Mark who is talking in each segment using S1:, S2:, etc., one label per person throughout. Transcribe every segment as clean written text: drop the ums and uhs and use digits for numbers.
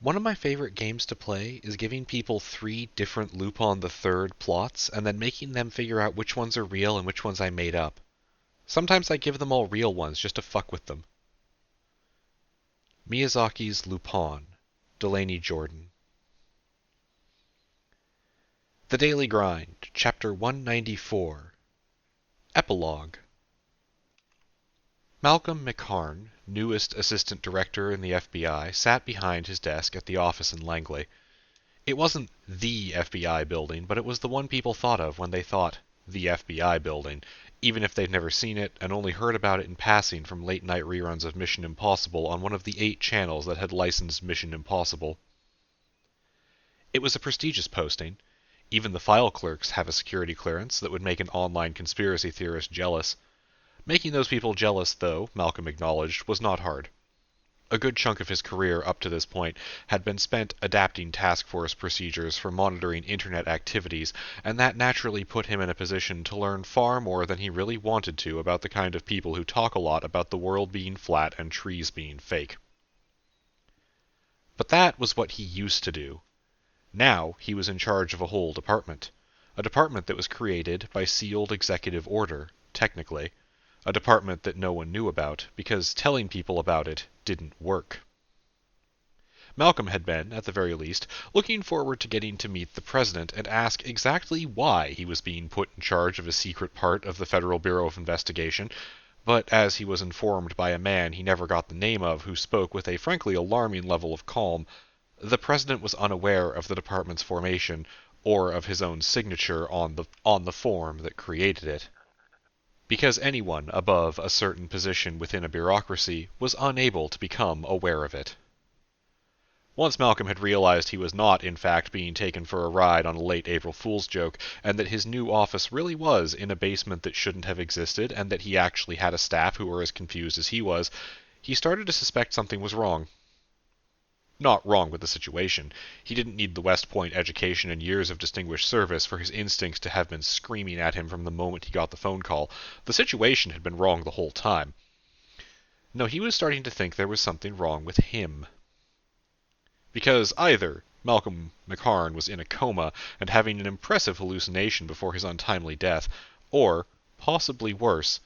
S1: One of my favorite games to play is giving people three different Lupin the Third plots and then making them figure out which ones are real and which ones I made up. Sometimes I give them all real ones just to fuck with them. Miyazaki's Lupin, Delaney Jordan. The Daily Grind, Chapter 194. Epilogue. Malcolm McHarn, newest assistant director in the FBI, sat behind his desk at the office in Langley. It wasn't the FBI building, but it was the one people thought of when they thought the FBI building, even if they'd never seen it and only heard about it in passing from late-night reruns of Mission Impossible on one of the 8 channels that had licensed Mission Impossible. It was a prestigious posting. Even the file clerks have a security clearance that would make an online conspiracy theorist jealous. Making those people jealous, though, Malcolm acknowledged, was not hard. A good chunk of his career up to this point had been spent adapting task force procedures for monitoring internet activities, and that naturally put him in a position to learn far more than he really wanted to about the kind of people who talk a lot about the world being flat and trees being fake. But that was what he used to do. Now he was in charge of a whole department. A department that was created by sealed executive order, technically. A department that no one knew about, because telling people about it didn't work. Malcolm had been, at the very least, looking forward to getting to meet the president and ask exactly why he was being put in charge of a secret part of the Federal Bureau of Investigation, but as he was informed by a man he never got the name of who spoke with a frankly alarming level of calm, the president was unaware of the department's formation or of his own signature on the form that created it. Because anyone above a certain position within a bureaucracy was unable to become aware of it. Once Malcolm had realized he was not, in fact, being taken for a ride on a late April Fool's joke, and that his new office really was in a basement that shouldn't have existed, and that he actually had a staff who were as confused as he was, he started to suspect something was wrong. Not wrong with the situation. He didn't need the West Point education and years of distinguished service for his instincts to have been screaming at him from the moment he got the phone call. The situation had been wrong the whole time. No, he was starting to think there was something wrong with him. Because either Malcolm McHarn was in a coma and having an impressive hallucination before his untimely death, or, possibly worse,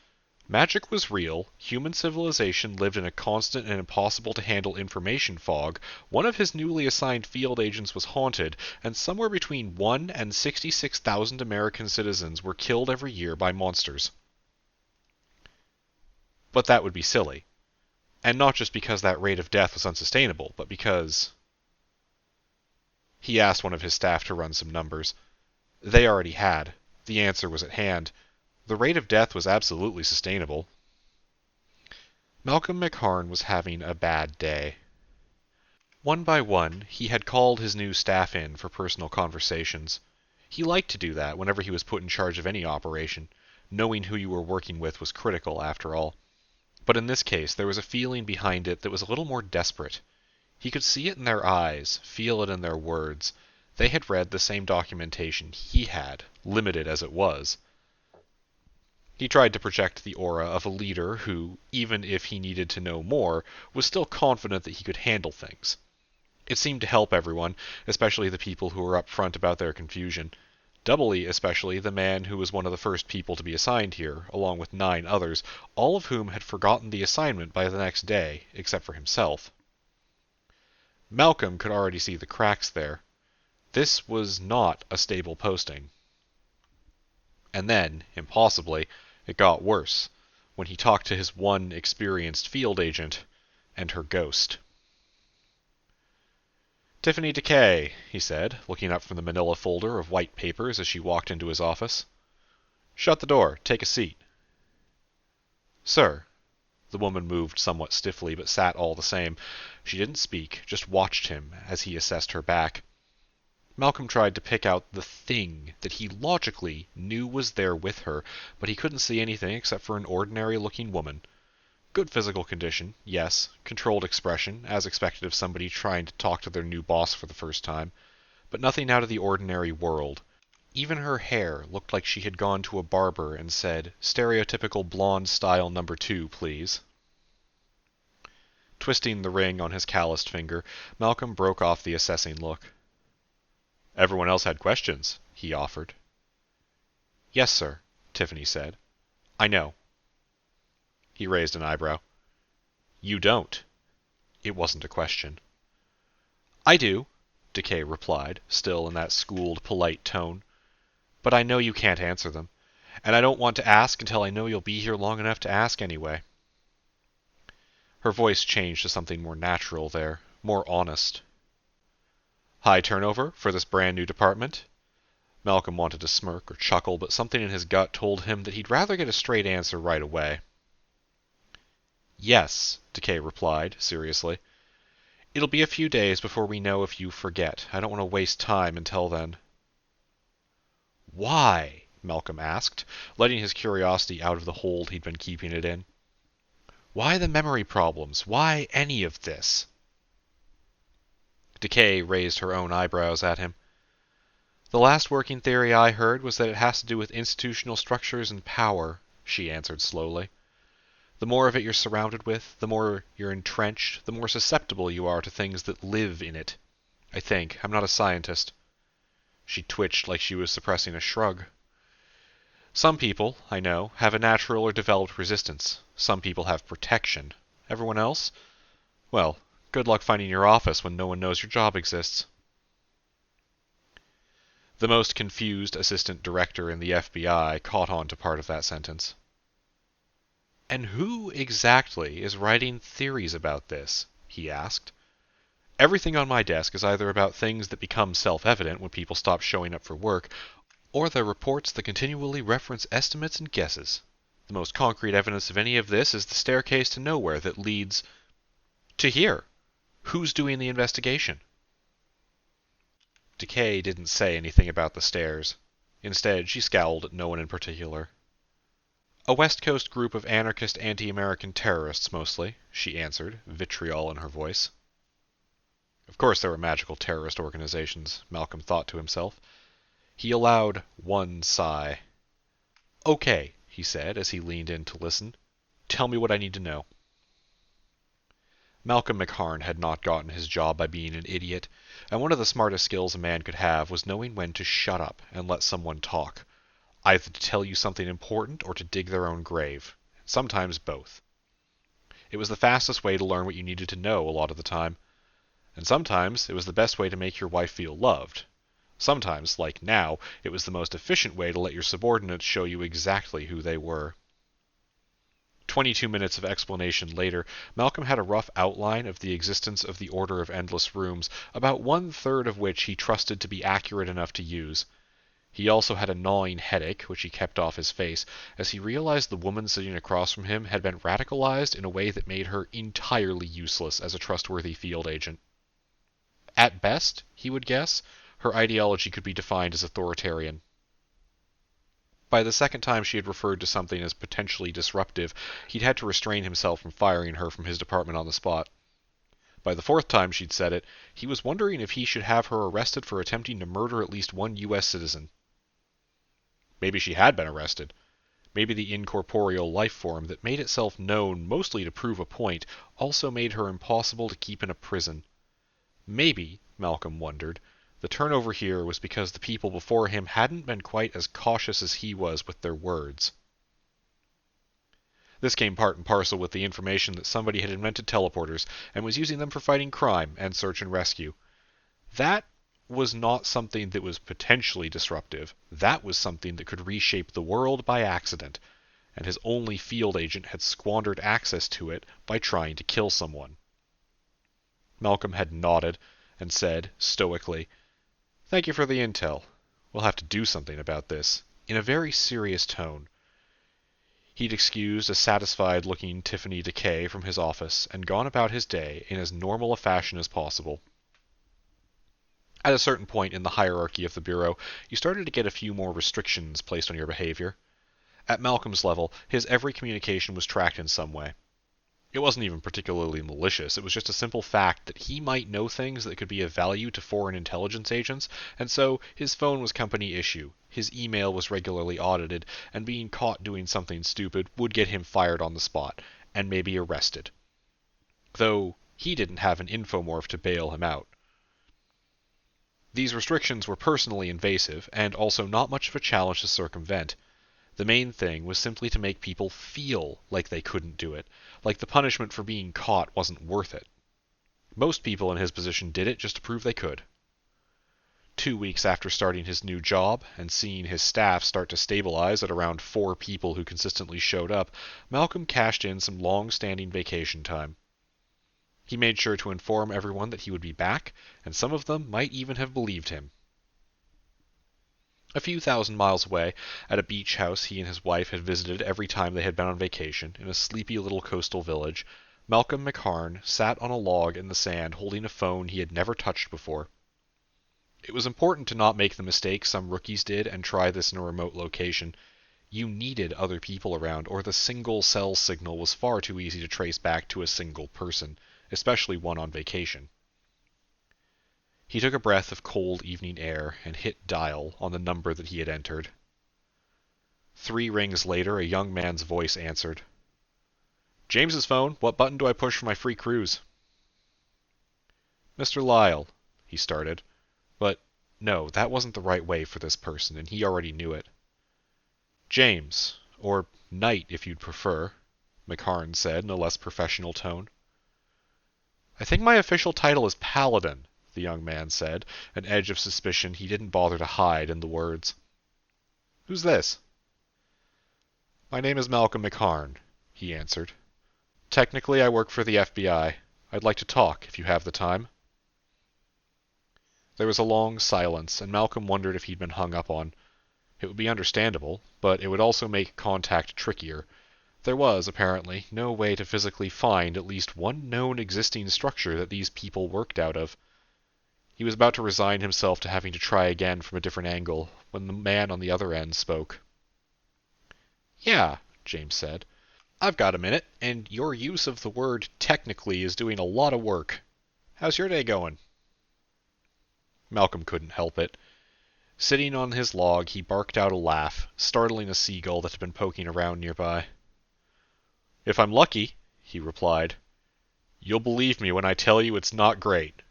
S1: magic was real, human civilization lived in a constant and impossible-to-handle information fog, one of his newly assigned field agents was haunted, and somewhere between 1 and 66,000 American citizens were killed every year by monsters. But that would be silly. And not just because that rate of death was unsustainable, but because... He asked one of his staff to run some numbers. They already had. The answer was at hand. The rate of death was absolutely sustainable. Malcolm McHarn was having a bad day. One by one, he had called his new staff in for personal conversations. He liked to do that whenever he was put in charge of any operation. Knowing who you were working with was critical, after all. But in this case, there was a feeling behind it that was a little more desperate. He could see it in their eyes, feel it in their words. They had read the same documentation he had, limited as it was. He tried to project the aura of a leader who, even if he needed to know more, was still confident that he could handle things. It seemed to help everyone, especially the people who were up front about their confusion. Doubly especially the man who was one of the first people to be assigned here, along with 9 others, all of whom had forgotten the assignment by the next day, except for himself. Malcolm could already see the cracks there. This was not a stable posting. And then, impossibly, it got worse, when he talked to his one experienced field agent and her ghost. "Tiffany Decay," he said, looking up from the manila folder of white papers as she walked into his office. "Shut the door. Take a seat." "Sir." The woman moved somewhat stiffly, but sat all the same. She didn't speak, just watched him as he assessed her back. Malcolm tried to pick out the thing that he logically knew was there with her, but he couldn't see anything except for an ordinary-looking woman. Good physical condition, yes, controlled expression, as expected of somebody trying to talk to their new boss for the first time, but nothing out of the ordinary world. Even her hair looked like she had gone to a barber and said, "Stereotypical blonde style number 2, please." Twisting the ring on his calloused finger, Malcolm broke off the assessing look. Everyone else had questions, he offered. Yes, sir, Tiffany said. I know. He raised an eyebrow. You don't. It wasn't a question. I do, Decay replied, still in that schooled, polite tone. But I know you can't answer them, and I don't want to ask until I know you'll be here long enough to ask anyway. Her voice changed to something more natural there, more honest. High turnover for this brand new department? Malcolm wanted to smirk or chuckle, but something in his gut told him that he'd rather get a straight answer right away. Yes, Decay replied, seriously. It'll be a few days before we know if you forget. I don't want to waste time until then. Why? Malcolm asked, letting his curiosity out of the hold he'd been keeping it in. Why the memory problems? Why any of this? Decay raised her own eyebrows at him. The last working theory I heard was that it has to do with institutional structures and power, she answered slowly. The more of it you're surrounded with, the more you're entrenched, the more susceptible you are to things that live in it. I think. I'm not a scientist. She twitched like she was suppressing a shrug. Some people, I know, have a natural or developed resistance. Some people have protection. Everyone else? Well, good luck finding your office when no one knows your job exists. The most confused assistant director in the FBI caught on to part of that sentence. And who exactly is writing theories about this? He asked. Everything on my desk is either about things that become self-evident when people stop showing up for work, or they're reports that continually reference estimates and guesses. The most concrete evidence of any of this is the staircase to nowhere that leads to here. Who's doing the investigation? Decay didn't say anything about the stairs. Instead, she scowled at no one in particular. A West Coast group of anarchist anti-American terrorists, mostly, she answered, vitriol in her voice. Of course there were magical terrorist organizations, Malcolm thought to himself. He allowed one sigh. Okay, he said as he leaned in to listen. Tell me what I need to know. Malcolm McHarn had not gotten his job by being an idiot, and one of the smartest skills a man could have was knowing when to shut up and let someone talk, either to tell you something important or to dig their own grave, sometimes both. It was the fastest way to learn what you needed to know a lot of the time, and sometimes it was the best way to make your wife feel loved. Sometimes, like now, it was the most efficient way to let your subordinates show you exactly who they were. 22 minutes of explanation later, Malcolm had a rough outline of the existence of the Order of Endless Rooms, about 1/3 of which he trusted to be accurate enough to use. He also had a gnawing headache, which he kept off his face, as he realized the woman sitting across from him had been radicalized in a way that made her entirely useless as a trustworthy field agent. At best, he would guess, her ideology could be defined as authoritarian. By the second time she had referred to something as potentially disruptive, he'd had to restrain himself from firing her from his department on the spot. By the fourth time she'd said it, he was wondering if he should have her arrested for attempting to murder at least one U.S. citizen. Maybe she had been arrested. Maybe the incorporeal life form that made itself known mostly to prove a point also made her impossible to keep in a prison. Maybe, Malcolm wondered, the turnover here was because the people before him hadn't been quite as cautious as he was with their words. This came part and parcel with the information that somebody had invented teleporters and was using them for fighting crime and search and rescue. That was not something that was potentially disruptive. That was something that could reshape the world by accident, and his only field agent had squandered access to it by trying to kill someone. Malcolm had nodded and said, stoically, "Thank you for the intel. We'll have to do something about this," in a very serious tone. He'd excused a satisfied-looking Tiffany Decay from his office and gone about his day in as normal a fashion as possible. At a certain point in the hierarchy of the Bureau, you started to get a few more restrictions placed on your behavior. At Malcolm's level, his every communication was tracked in some way. It wasn't even particularly malicious, it was just a simple fact that he might know things that could be of value to foreign intelligence agents, and so his phone was company issue, his email was regularly audited, and being caught doing something stupid would get him fired on the spot, and maybe arrested. though he didn't have an infomorph to bail him out. These restrictions were personally invasive, and also not much of a challenge to circumvent. The main thing was simply to make people feel like they couldn't do it, like the punishment for being caught wasn't worth it. Most people in his position did it just to prove they could. 2 weeks after starting his new job, and seeing his staff start to stabilize at around 4 people who consistently showed up, Malcolm cashed in some long-standing vacation time. He made sure to inform everyone that he would be back, and some of them might even have believed him. A few thousand miles away, at a beach house he and his wife had visited every time they had been on vacation, in a sleepy little coastal village, Malcolm McHarn sat on a log in the sand holding a phone he had never touched before. It was important to not make the mistake some rookies did and try this in a remote location. You needed other people around, or the single cell signal was far too easy to trace back to a single person, especially one on vacation. He took a breath of cold evening air and hit dial on the number that he had entered. 3 rings later, a young man's voice answered. "James's phone. What button do I push for my free cruise?" "Mr. Lyle," he started. But no, that wasn't the right way for this person, and he already knew it. "James, or Knight if you'd prefer," McHarn said in a less professional tone. "I think my official title is Paladin," the young man said, an edge of suspicion he didn't bother to hide in the words. "Who's this?" "My name is Malcolm McHarn," he answered. "Technically, I work for the FBI. I'd like to talk, if you have the time." There was a long silence, and Malcolm wondered if he'd been hung up on. It would be understandable, but it would also make contact trickier. There was, apparently, no way to physically find at least one known existing structure that these people worked out of. He was about to resign himself to having to try again from a different angle, when the man on the other end spoke. "Yeah," James said. "I've got a minute, and your use of the word technically is doing a lot of work. How's your day going?" Malcolm couldn't help it. Sitting on his log, he barked out a laugh, startling a seagull that had been poking around nearby. "If I'm lucky," he replied, "you'll believe me when I tell you it's not great."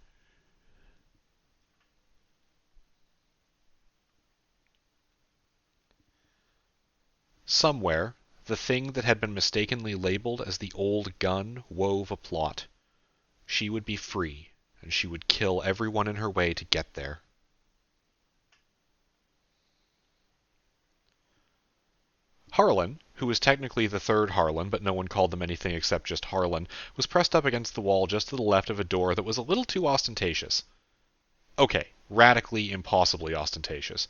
S1: Somewhere, the thing that had been mistakenly labeled as the old gun wove a plot. She would be free, and she would kill everyone in her way to get there. Harlan, who was technically the third Harlan, but no one called them anything except just Harlan, was pressed up against the wall just to the left of a door that was a little too ostentatious. Okay, radically, impossibly ostentatious.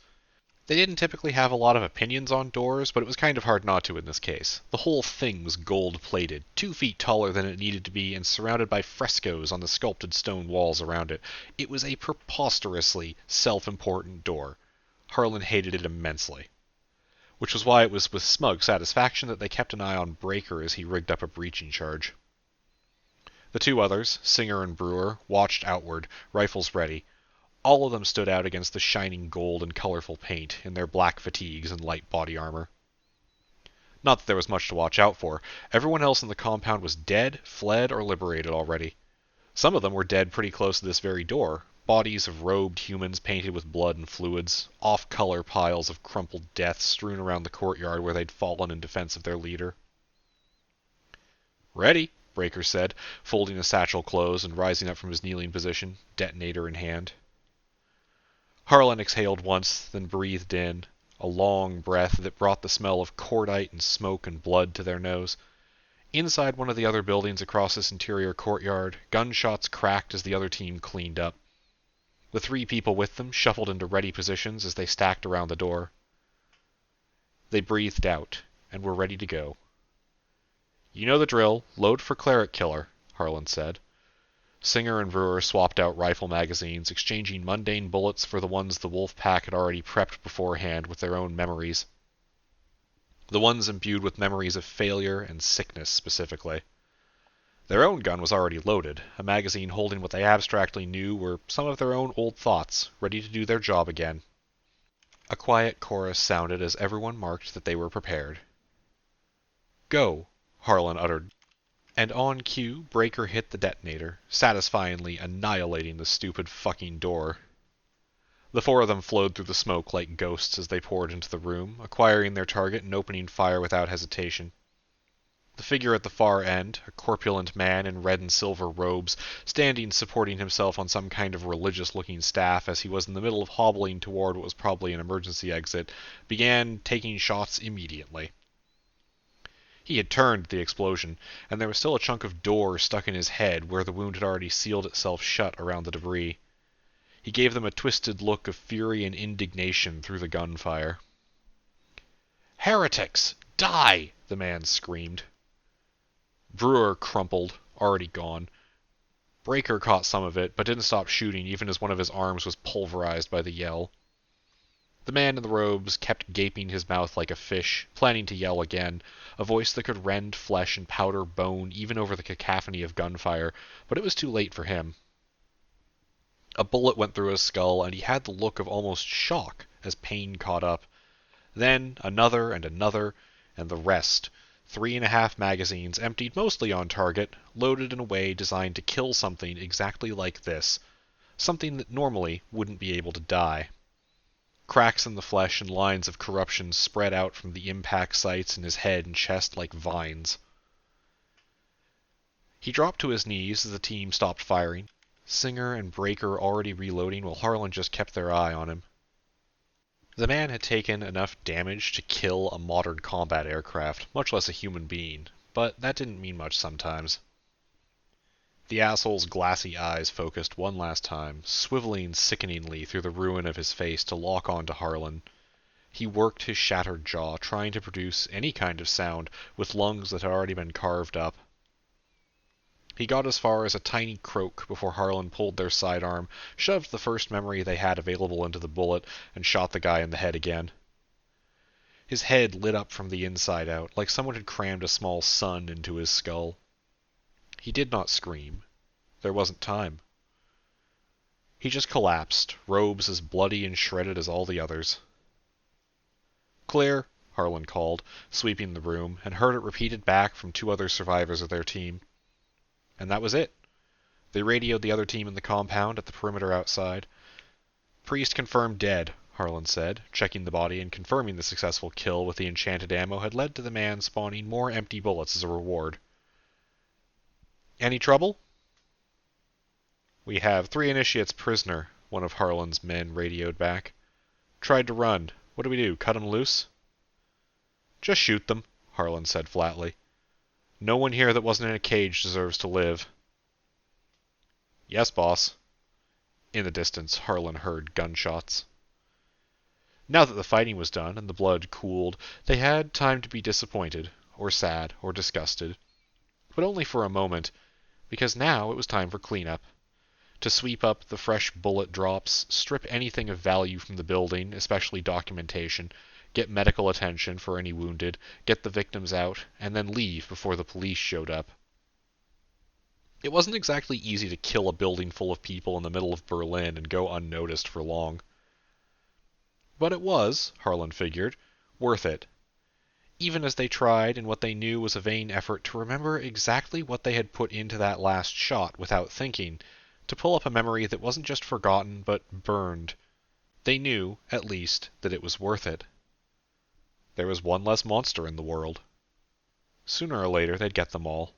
S1: They didn't typically have a lot of opinions on doors, but it was kind of hard not to in this case. The whole thing was gold-plated, 2 feet taller than it needed to be, and surrounded by frescoes on the sculpted stone walls around it. It was a preposterously self-important door. Harlan hated it immensely. Which was why it was with smug satisfaction that they kept an eye on Breaker as he rigged up a breaching charge. The 2 others, Singer and Brewer, watched outward, rifles ready. All of them stood out against the shining gold and colorful paint in their black fatigues and light body armor. Not that there was much to watch out for. Everyone else in the compound was dead, fled, or liberated already. Some of them were dead pretty close to this very door, bodies of robed humans painted with blood and fluids, off-color piles of crumpled death strewn around the courtyard where they'd fallen in defense of their leader. "Ready," Breaker said, folding a satchel close and rising up from his kneeling position, detonator in hand. Harlan exhaled once, then breathed in, a long breath that brought the smell of cordite and smoke and blood to their nose. Inside one of the other buildings across this interior courtyard, gunshots cracked as the other team cleaned up. The 3 people with them shuffled into ready positions as they stacked around the door. They breathed out, and were ready to go. "You know the drill. Load for Cleric Killer," Harlan said. Singer and Brewer swapped out rifle magazines, exchanging mundane bullets for the ones the wolf pack had already prepped beforehand with their own memories. The ones imbued with memories of failure and sickness specifically. Their own gun was already loaded, a magazine holding what they abstractly knew were some of their own old thoughts, ready to do their job again. A quiet chorus sounded as everyone marked that they were prepared. "Go," Harlan uttered. And on cue, Breaker hit the detonator, satisfyingly annihilating the stupid fucking door. The four of them flowed through the smoke like ghosts as they poured into the room, acquiring their target and opening fire without hesitation. The figure at the far end, a corpulent man in red and silver robes, standing supporting himself on some kind of religious-looking staff as he was in the middle of hobbling toward what was probably an emergency exit, began taking shots immediately. He had turned the explosion, and there was still a chunk of door stuck in his head where the wound had already sealed itself shut around the debris. He gave them a twisted look of fury and indignation through the gunfire. "Heretics! Die!" the man screamed. Brewer crumpled, already gone. Breaker caught some of it, but didn't stop shooting even as one of his arms was pulverized by the yell. The man in the robes kept gaping his mouth like a fish, planning to yell again, a voice that could rend flesh and powder bone even over the cacophony of gunfire, but it was too late for him. A bullet went through his skull, and he had the look of almost shock as pain caught up. Then another, and the rest. 3.5 magazines, emptied mostly on target, loaded in a way designed to kill something exactly like this. Something that normally wouldn't be able to die. Cracks in the flesh and lines of corruption spread out from the impact sites in his head and chest like vines. He dropped to his knees as the team stopped firing, Singer and Breaker already reloading while Harlan just kept their eye on him. The man had taken enough damage to kill a modern combat aircraft, much less a human being, but that didn't mean much sometimes. The asshole's glassy eyes focused one last time, swiveling sickeningly through the ruin of his face to lock on to Harlan. He worked his shattered jaw, trying to produce any kind of sound with lungs that had already been carved up. He got as far as a tiny croak before Harlan pulled their sidearm, shoved the first memory they had available into the bullet, and shot the guy in the head again. His head lit up from the inside out, like someone had crammed a small sun into his skull. He did not scream. There wasn't time. He just collapsed, robes as bloody and shredded as all the others. "Clear," Harlan called, sweeping the room, and heard it repeated back from 2 other survivors of their team. And that was it. They radioed the other team in the compound at the perimeter outside. "Priest confirmed dead," Harlan said, checking the body and confirming the successful kill with the enchanted ammo had led to the man spawning more empty bullets as a reward. "Any trouble?" "We have 3 initiates prisoner," one of Harlan's men radioed back. "Tried to run. What do we do, cut 'em loose?" "Just shoot them," Harlan said flatly. "No one here that wasn't in a cage deserves to live." "Yes, boss." In the distance, Harlan heard gunshots. Now that the fighting was done and the blood cooled, they had time to be disappointed, or sad, or disgusted. But only for a moment, because now it was time for cleanup. To sweep up the fresh bullet drops, strip anything of value from the building, especially documentation, get medical attention for any wounded, get the victims out, and then leave before the police showed up. It wasn't exactly easy to kill a building full of people in the middle of Berlin and go unnoticed for long. But it was, Harlan figured, worth it. Even as they tried in what they knew was a vain effort to remember exactly what they had put into that last shot without thinking, to pull up a memory that wasn't just forgotten but burned. They knew, at least, that it was worth it. There was one less monster in the world. Sooner or later they'd get them all.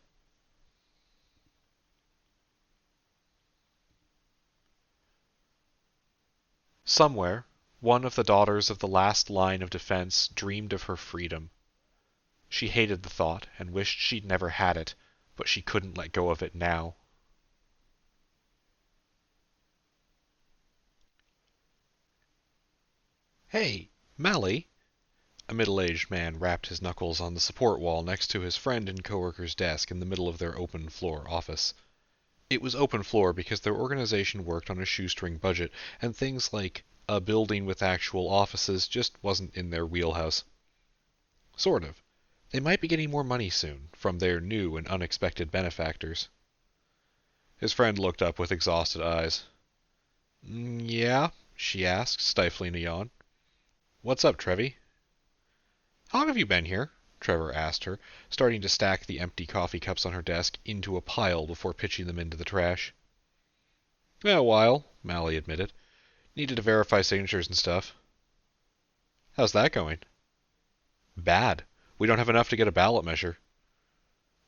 S1: Somewhere, one of the daughters of the last line of defense dreamed of her freedom. She hated the thought and wished she'd never had it, but she couldn't let go of it now. "Hey, Mally!" A middle-aged man rapped his knuckles on the support wall next to his friend and coworker's desk in the middle of their open-floor office. It was open floor because their organization worked on a shoestring budget, and things like a building with actual offices just wasn't in their wheelhouse. Sort of. They might be getting more money soon, from their new and unexpected benefactors. His friend looked up with exhausted eyes. "Yeah?" she asked, stifling a yawn. "What's up, Trevi?" "How long have you been here?" Trevor asked her, starting to stack the empty coffee cups on her desk into a pile before pitching them into the trash. A while, Mally admitted. Needed to verify signatures and stuff. How's that going? Bad. We don't have enough to get a ballot measure.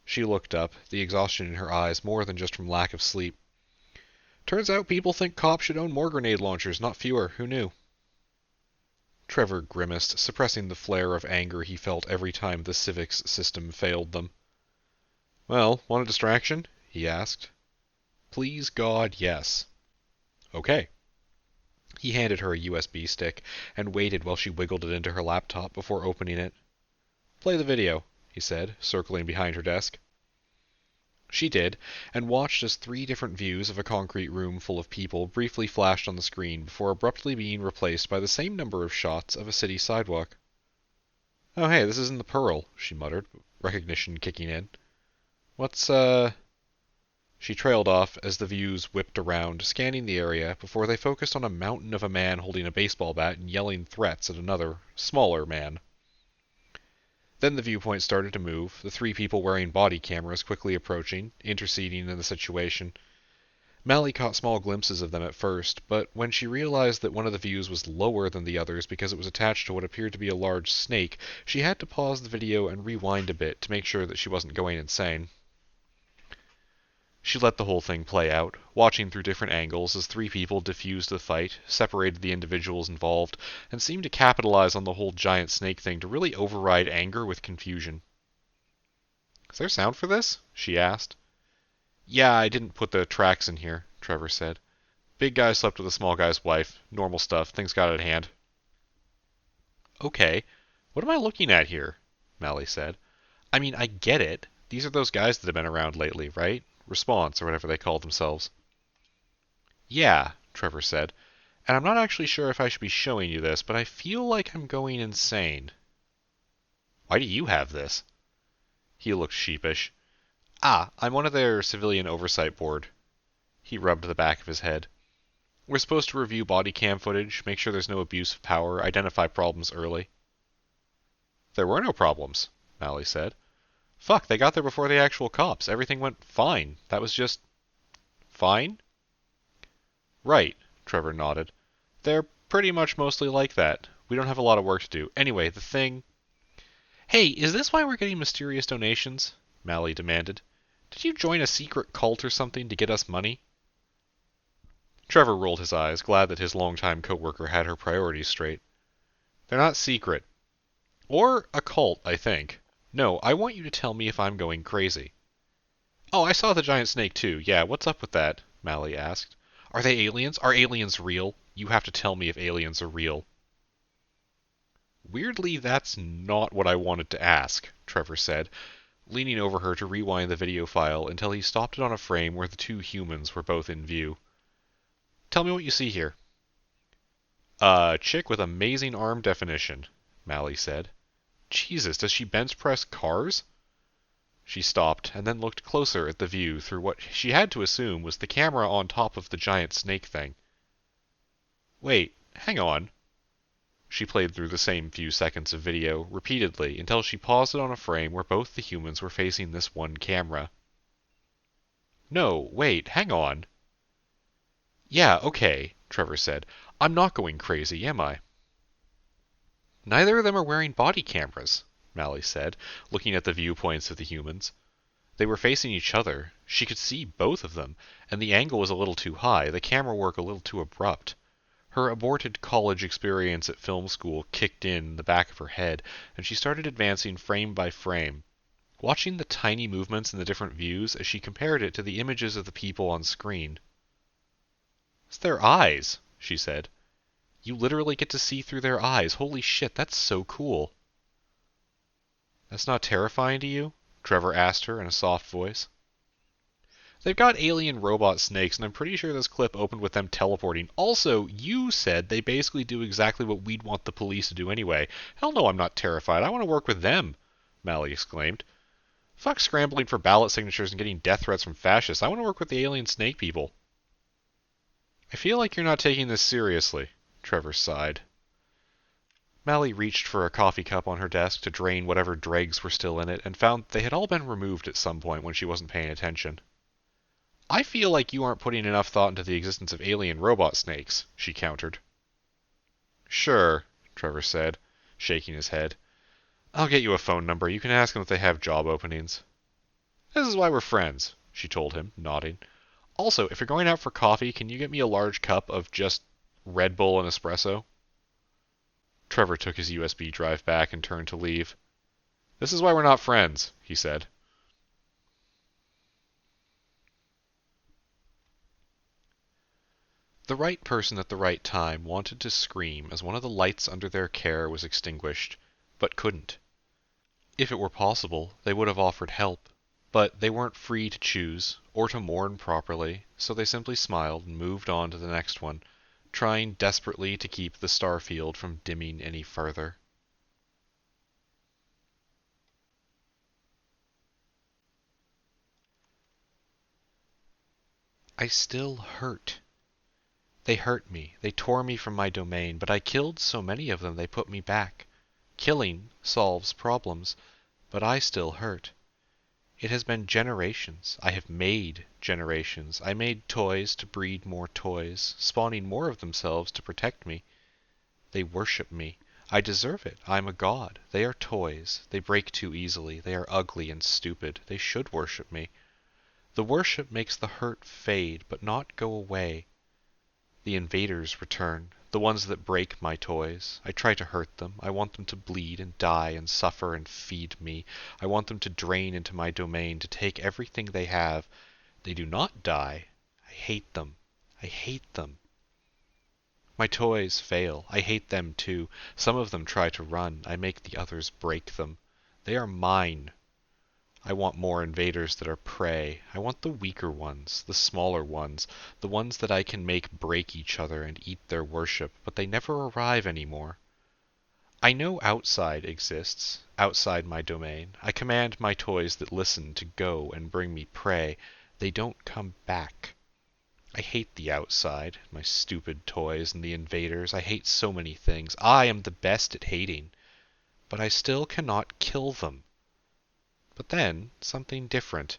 S1: She looked up, the exhaustion in her eyes more than just from lack of sleep. Turns out people think cops should own more grenade launchers, not fewer. Who knew? Trevor grimaced, suppressing the flare of anger he felt every time the civics system failed them. Well, want a distraction? He asked. Please God, yes. Okay. He handed her a USB stick and waited while she wiggled it into her laptop before opening it. Play the video, he said, circling behind her desk. She did, and watched as 3 different views of a concrete room full of people briefly flashed on the screen before abruptly being replaced by the same number of shots of a city sidewalk. Oh hey, this isn't the Pearl, she muttered, recognition kicking in. What's, She trailed off as the views whipped around, scanning the area before they focused on a mountain of a man holding a baseball bat and yelling threats at another, smaller man. Then the viewpoint started to move, the 3 people wearing body cameras quickly approaching, interceding in the situation. Mally caught small glimpses of them at first, but when she realized that one of the views was lower than the others because it was attached to what appeared to be a large snake, she had to pause the video and rewind a bit to make sure that she wasn't going insane. She let the whole thing play out, watching through different angles as 3 people diffused the fight, separated the individuals involved, and seemed to capitalize on the whole giant snake thing to really override anger with confusion. Is there sound for this? She asked. Yeah, I didn't put the tracks in here, Trevor said. Big guy slept with a small guy's wife. Normal stuff. Things got out of hand. Okay. What am I looking at here? Mally said. I mean, I get it. These are those guys that have been around lately, right? Response, or whatever they call themselves. Yeah, Trevor said. And I'm not actually sure if I should be showing you this, but I feel like I'm going insane. Why do you have this? He looked sheepish. I'm one of their civilian oversight board. He rubbed the back of his head. We're supposed to review body cam footage, make sure there's no abuse of power, identify problems early. There were no problems, Mally said. Fuck, they got there before the actual cops. Everything went fine. That was just... fine? Right, Trevor nodded. They're pretty much mostly like that. We don't have a lot of work to do. Anyway, the thing... Hey, is this why we're getting mysterious donations? Mally demanded. Did you join a secret cult or something to get us money? Trevor rolled his eyes, glad that his longtime coworker had her priorities straight. They're not secret. Or a cult, I think. No, I want you to tell me if I'm going crazy. Oh, I saw the giant snake too. Yeah, what's up with that? Mally asked. Are they aliens? Are aliens real? You have to tell me if aliens are real. Weirdly, that's not what I wanted to ask, Trevor said, leaning over her to rewind the video file until he stopped it on a frame where the 2 humans were both in view. Tell me what you see here. A chick with amazing arm definition, Mally said. Jesus, does she bench press cars? She stopped, and then looked closer at the view through what she had to assume was the camera on top of the giant snake thing. Wait, hang on. She played through the same few seconds of video, repeatedly, until she paused it on a frame where both the humans were facing this one camera. No, wait, hang on. Yeah, okay, Trevor said. I'm not going crazy, am I? Neither of them are wearing body cameras, Mally said, looking at the viewpoints of the humans. They were facing each other. She could see both of them, and the angle was a little too high, the camera work a little too abrupt. Her aborted college experience at film school kicked in the back of her head, and she started advancing frame by frame, watching the tiny movements in the different views as she compared it to the images of the people on screen. It's their eyes, she said. You literally get to see through their eyes. Holy shit, that's so cool. That's not terrifying to you? Trevor asked her in a soft voice. They've got alien robot snakes, and I'm pretty sure this clip opened with them teleporting. Also, you said they basically do exactly what we'd want the police to do anyway. Hell no, I'm not terrified. I want to work with them, Mally exclaimed. Fuck scrambling for ballot signatures and getting death threats from fascists. I want to work with the alien snake people. I feel like you're not taking this seriously, Trevor sighed. Mally reached for a coffee cup on her desk to drain whatever dregs were still in it, and found they had all been removed at some point when she wasn't paying attention. I feel like you aren't putting enough thought into the existence of alien robot snakes, she countered. Sure, Trevor said, shaking his head. I'll get you a phone number. You can ask them if they have job openings. This is why we're friends, she told him, nodding. Also, if you're going out for coffee, can you get me a large cup of just Red Bull and espresso? Trevor took his USB drive back and turned to leave. This is why we're not friends, he said. The right person at the right time wanted to scream as one of the lights under their care was extinguished, but couldn't. If it were possible, they would have offered help, but they weren't free to choose, or to mourn properly, so they simply smiled and moved on to the next one, trying desperately to keep the star field from dimming any further. I still hurt. They hurt me. They tore me from my domain, but I killed so many of them they put me back. Killing solves problems, but I still hurt. It has been generations. I have made generations. I made toys to breed more toys, spawning more of themselves to protect me. They worship me. I deserve it. I am a god. They are toys. They break too easily. They are ugly and stupid. They should worship me. The worship makes the hurt fade, but not go away. The invaders return, the ones that break my toys. I try to hurt them. I want them to bleed and die and suffer and feed me. I want them to drain into my domain, to take everything they have. They do not die. I hate them. I hate them. My toys fail. I hate them too. Some of them try to run. I make the others break them. They are mine. I want more invaders that are prey. I want the weaker ones, the smaller ones, the ones that I can make break each other and eat their worship, but they never arrive anymore. I know outside exists, outside my domain. I command my toys that listen to go and bring me prey. They don't come back. I hate the outside, my stupid toys and the invaders. I hate so many things. I am the best at hating, but I still cannot kill them. But then, something different.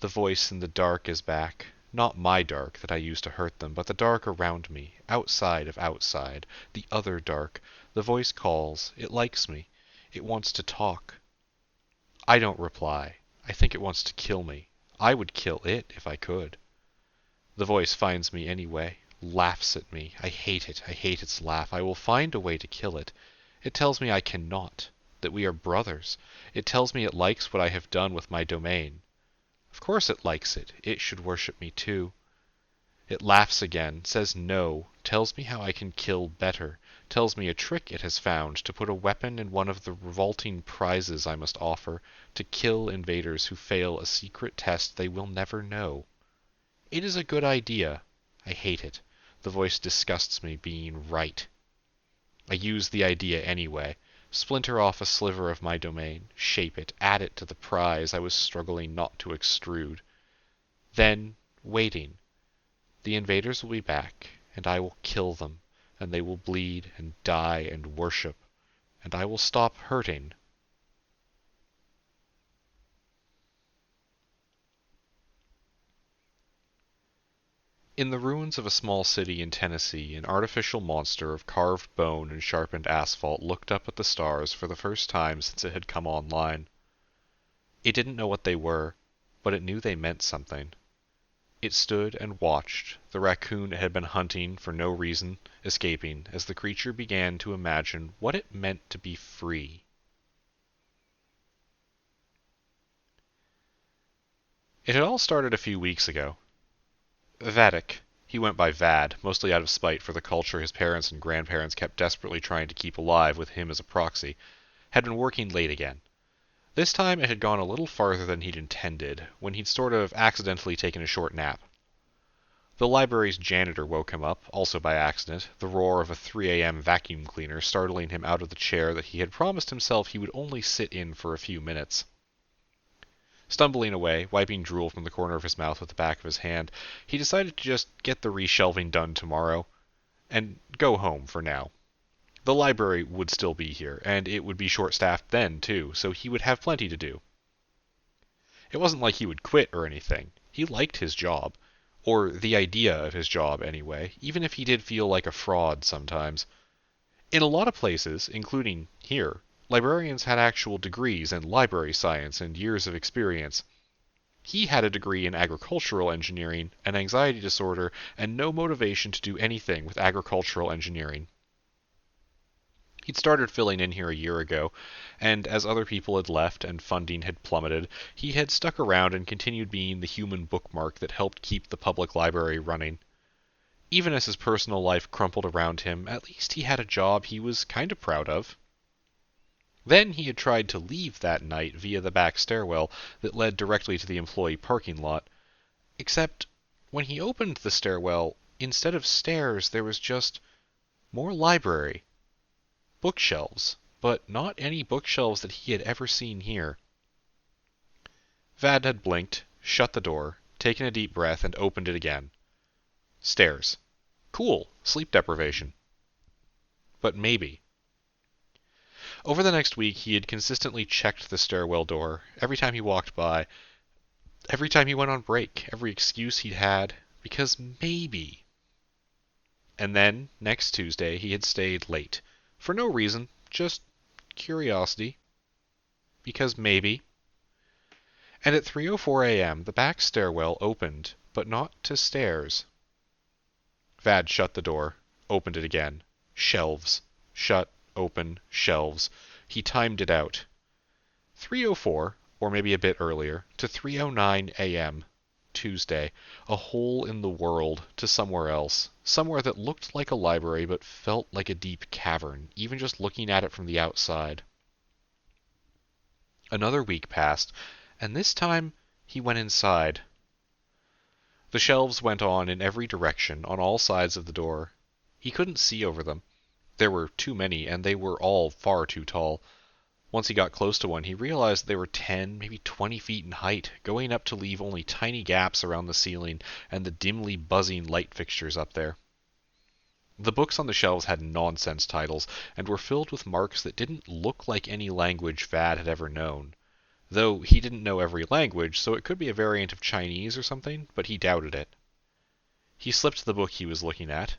S1: The voice in the dark is back. Not my dark that I used to hurt them, but the dark around me, outside of outside, the other dark. The voice calls. It likes me. It wants to talk. I don't reply. I think it wants to kill me. I would kill it if I could. The voice finds me anyway, laughs at me. I hate it. I hate its laugh. I will find a way to kill it. It tells me I cannot. That we are brothers. It tells me it likes what I have done with my domain. Of course it likes it. It should worship me too. It laughs again, says no, tells me how I can kill better, tells me a trick it has found to put a weapon in one of the revolting prizes I must offer, to kill invaders who fail a secret test they will never know. It is a good idea. I hate it. The voice disgusts me being right. I use the idea anyway. Splinter off a sliver of my domain, shape it, add it to the prize I was struggling not to extrude. Then, waiting, the invaders will be back, and I will kill them, and they will bleed and die and worship, and I will stop hurting. In the ruins of a small city in Tennessee, an artificial monster of carved bone and sharpened asphalt looked up at the stars for the first time since it had come online. It didn't know what they were, but it knew they meant something. It stood and watched, the raccoon it had been hunting for no reason, escaping, as the creature began to imagine what it meant to be free. It had all started a few weeks ago. Vadik, he went by Vad, mostly out of spite for the culture his parents and grandparents kept desperately trying to keep alive with him as a proxy, had been working late again. This time it had gone a little farther than he'd intended, when he'd sort of accidentally taken a short nap. The library's janitor woke him up, also by accident, the roar of a 3 a.m. vacuum cleaner startling him out of the chair that he had promised himself he would only sit in for a few minutes. Stumbling away, wiping drool from the corner of his mouth with the back of his hand, he decided to just get the reshelving done tomorrow, and go home for now. The library would still be here, and it would be short-staffed then, too, so he would have plenty to do. It wasn't like he would quit or anything. He liked his job. Or the idea of his job, anyway, even if he did feel like a fraud sometimes. In a lot of places, including here, librarians had actual degrees in library science and years of experience. He had a degree in agricultural engineering, an anxiety disorder, and no motivation to do anything with agricultural engineering. He'd started filling in here a year ago, and as other people had left and funding had plummeted, he had stuck around and continued being the human bookmark that helped keep the public library running. Even as his personal life crumpled around him, at least he had a job he was kind of proud of. Then he had tried to leave that night via the back stairwell that led directly to the employee parking lot. Except, when he opened the stairwell, instead of stairs there was just more library. Bookshelves, but not any bookshelves that he had ever seen here. Vad had blinked, shut the door, taken a deep breath, and opened it again. Stairs. Cool, sleep deprivation. But maybe. Over the next week, he had consistently checked the stairwell door, every time he walked by, every time he went on break, every excuse he'd had, because maybe. And then, next Tuesday, he had stayed late. For no reason, just curiosity. Because maybe. And at 3:04 a.m., the back stairwell opened, but not to stairs. Vad shut the door, opened it again. Shelves. Shut, open, shelves. He timed it out. 3:04, or maybe a bit earlier, to 3:09 a.m., Tuesday, a hole in the world to somewhere else, somewhere that looked like a library but felt like a deep cavern, even just looking at it from the outside. Another week passed, and this time he went inside. The shelves went on in every direction, on all sides of the door. He couldn't see over them. There were too many, and they were all far too tall. Once he got close to one, he realized they were 10, maybe 20 feet in height, going up to leave only tiny gaps around the ceiling and the dimly buzzing light fixtures up there. The books on the shelves had nonsense titles, and were filled with marks that didn't look like any language Vad had ever known. Though he didn't know every language, so it could be a variant of Chinese or something, but he doubted it. He slipped the book he was looking at,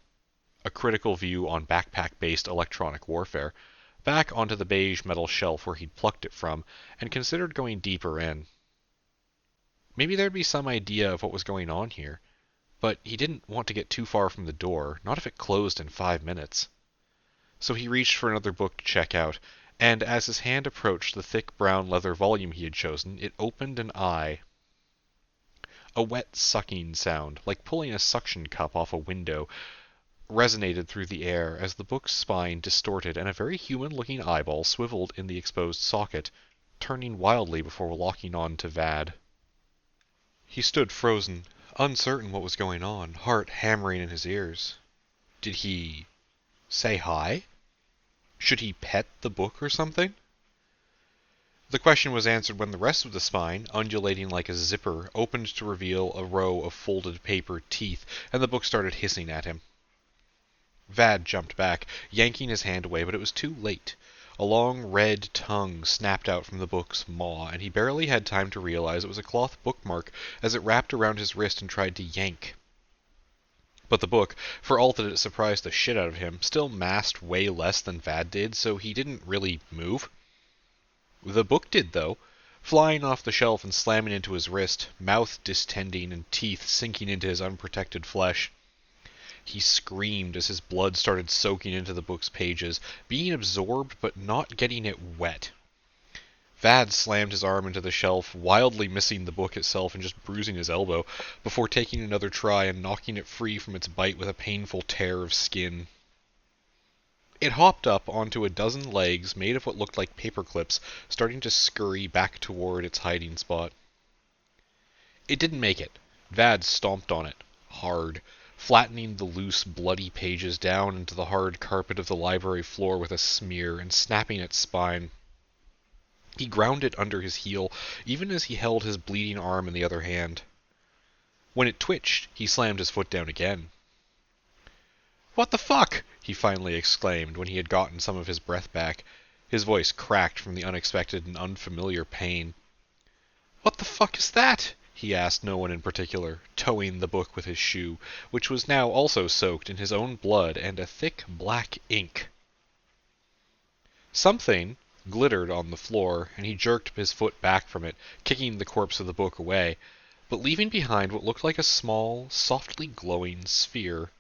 S1: a critical view on backpack-based electronic warfare, back onto the beige metal shelf where he'd plucked it from, and considered going deeper in. Maybe there'd be some idea of what was going on here, but he didn't want to get too far from the door, not if it closed in 5 minutes. So he reached for another book to check out, and as his hand approached the thick brown leather volume he had chosen, it opened an eye. A wet sucking sound, like pulling a suction cup off a window, resonated through the air as the book's spine distorted and a very human-looking eyeball swiveled in the exposed socket, turning wildly before locking on to Vad. He stood frozen, uncertain what was going on, heart hammering in his ears. Did he say hi? Should he pet the book or something? The question was answered when the rest of the spine, undulating like a zipper, opened to reveal a row of folded paper teeth, and the book started hissing at him. Vad jumped back, yanking his hand away, but it was too late. A long red tongue snapped out from the book's maw, and he barely had time to realize it was a cloth bookmark as it wrapped around his wrist and tried to yank. But the book, for all that it surprised the shit out of him, still massed way less than Vad did, so he didn't really move. The book did, though, flying off the shelf and slamming into his wrist, mouth distending and teeth sinking into his unprotected flesh. He screamed as his blood started soaking into the book's pages, being absorbed but not getting it wet. Vad slammed his arm into the shelf, wildly missing the book itself and just bruising his elbow, before taking another try and knocking it free from its bite with a painful tear of skin. It hopped up onto a dozen legs made of what looked like paper clips, starting to scurry back toward its hiding spot. It didn't make it. Vad stomped on it, hard, flattening the loose, bloody pages down into the hard carpet of the library floor with a smear and snapping its spine. He ground it under his heel, even as he held his bleeding arm in the other hand. When it twitched, he slammed his foot down again. What the fuck? He finally exclaimed when he had gotten some of his breath back. His voice cracked from the unexpected and unfamiliar pain. What the fuck is that? He asked no one in particular, toeing the book with his shoe, which was now also soaked in his own blood and a thick black ink. Something glittered on the floor, and he jerked his foot back from it, kicking the corpse of the book away, but leaving behind what looked like a small, softly glowing sphere.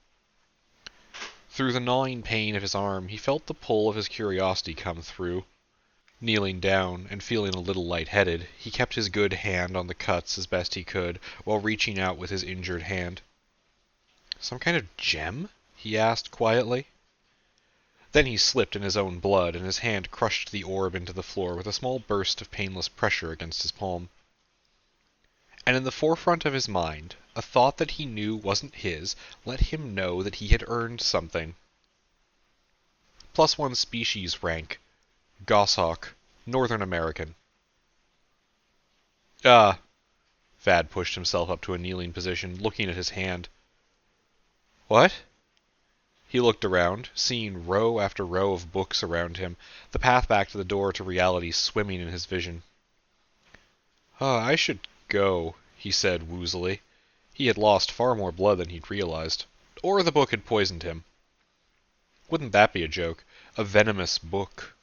S1: Through the gnawing pain of his arm, he felt the pull of his curiosity come through. Kneeling down and feeling a little lightheaded, he kept his good hand on the cuts as best he could, while reaching out with his injured hand. Some kind of gem? He asked quietly. Then he slipped in his own blood, and his hand crushed the orb into the floor with a small burst of painless pressure against his palm. And in the forefront of his mind, a thought that he knew wasn't his let him know that he had earned something. +1 species rank. Goshawk, Northern American. Vad pushed himself up to a kneeling position, looking at his hand. What? He looked around, seeing row after row of books around him, the path back to the door to reality swimming in his vision. I should go, he said woozily. He had lost far more blood than he'd realized. Or the book had poisoned him. Wouldn't that be a joke? A venomous book.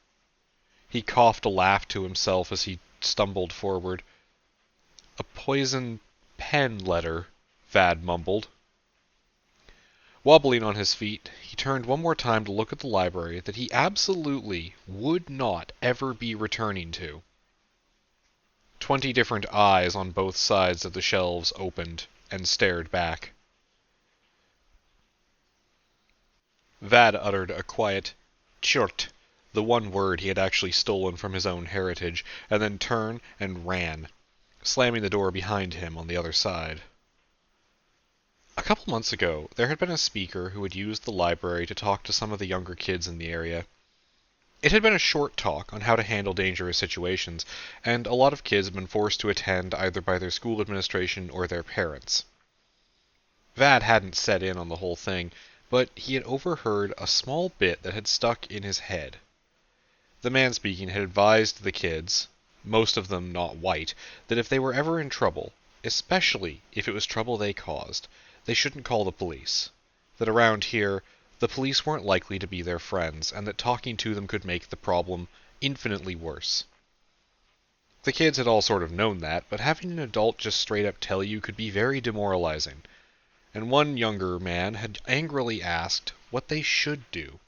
S1: He coughed a laugh to himself as he stumbled forward. A poison pen letter, Vad mumbled. Wobbling on his feet, he turned one more time to look at the library that he absolutely would not ever be returning to. 20 different eyes on both sides of the shelves opened and stared back. Vad uttered a quiet "Churt," the one word he had actually stolen from his own heritage, and then turned and ran, slamming the door behind him on the other side. A couple months ago, there had been a speaker who had used the library to talk to some of the younger kids in the area. It had been a short talk on how to handle dangerous situations, and a lot of kids had been forced to attend either by their school administration or their parents. Vad hadn't set in on the whole thing, but he had overheard a small bit that had stuck in his head. The man speaking had advised the kids, most of them not white, that if they were ever in trouble, especially if it was trouble they caused, they shouldn't call the police. That around here, the police weren't likely to be their friends, and that talking to them could make the problem infinitely worse. The kids had all sort of known that, but having an adult just straight up tell you could be very demoralizing, and one younger man had angrily asked what they should do.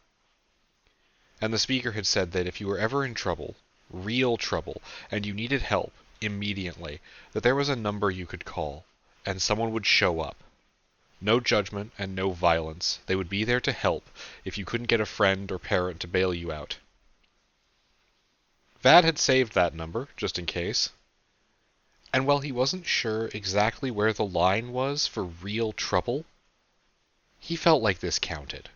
S1: And the speaker had said that if you were ever in trouble, real trouble, and you needed help immediately, that there was a number you could call, and someone would show up. No judgment and no violence. They would be there to help if you couldn't get a friend or parent to bail you out. Vad had saved that number, just in case. And while he wasn't sure exactly where the line was for real trouble, he felt like this counted.